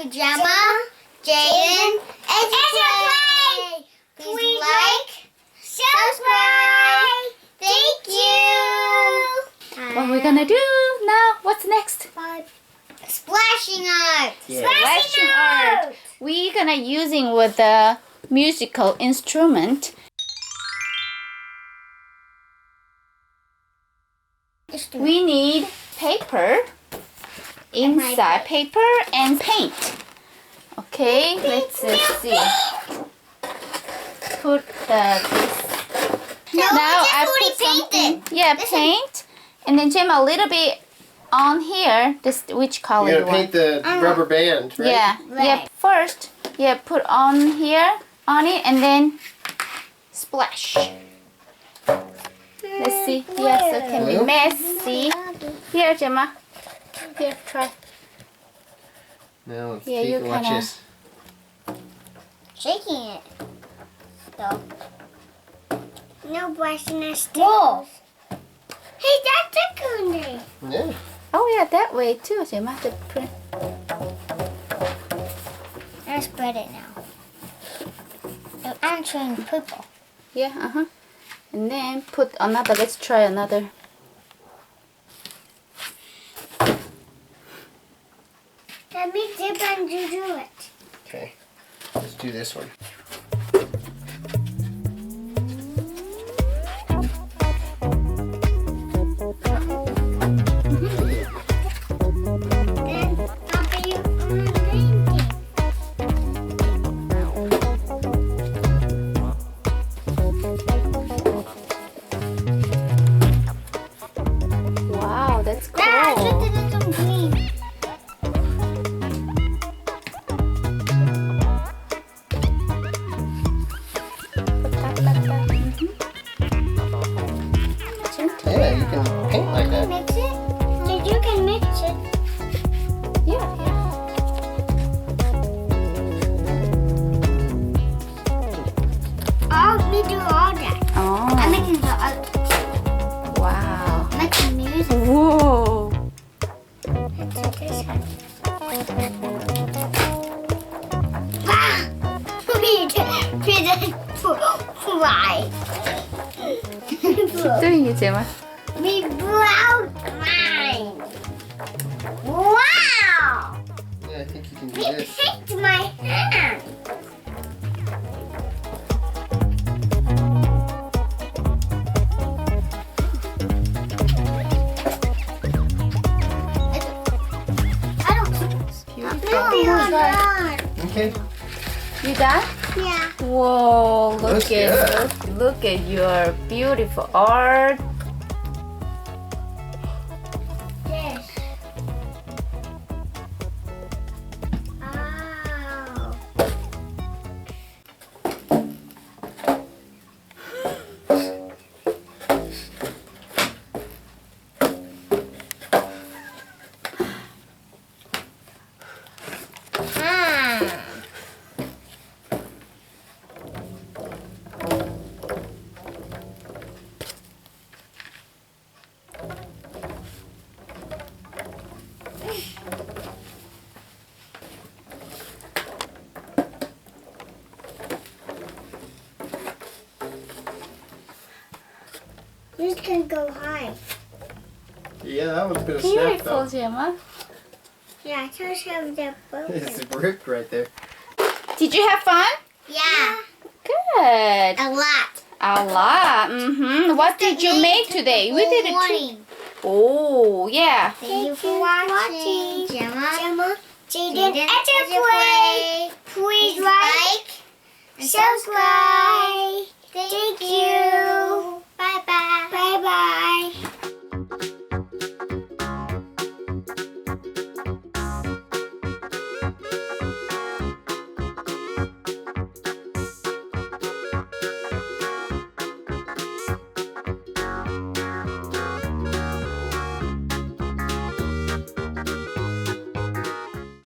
to Gemma, Jaden, EduPlay. Please like, subscribe. Thank you. What are we gonna do now? What's next? Splashing art. Yeah. Splashing art. We're gonna using with the musical instrument. We need paper, inside paper and paint. Okay, let's see. Put this. No, Now just I already put something. painted. Yeah, paint, and then Gemma a little bit on here. This which color You're you gonna want? paint the rubber band, right? Yeah, yeah. Red. First, yeah, put on here on it, and then splash. Let's see. Yeah, so it can be Blue? messy. Here, Gemma. Here, try. No, Yeah, you watch kinda- this. Shaking it. Though. No brushing our sticks. Hey, that's a good name. Yeah. Oh yeah, that way too, Gemma. The print. Let's spread it now. I'm trying purple. Yeah, And then put another. Let's try another. Let me dip and you do it. Okay. Let's do this one. Then after you painting. Wow, that's cool. Ah, I did it on green. Yeah, you can paint like that. Mix it? So you can mix it. Yeah, yeah. Let me do all that. I'm Oh, making the art. wow. I'm making music. Whoa. Let's do this one. Ah! We did fly. Keep doing it, Gemma. We blew out mine. Wow! Yeah, I think you can do It this. hit my hand. I don't Beautiful. Okay. You done? Yeah. Whoa, Looks good. look at your beautiful art. This. Oh. This can go high. Yeah, that one's gonna snap Beautiful, though. Gemma. Yeah, I just have the It's broken. ripped right there. Did you have fun? Yeah, Good. a lot. A lot. What did you make today? We did it too. Oh, yeah. Thank you for watching. Gemma, Jaden, EduPlay. Please like, subscribe. Thank you.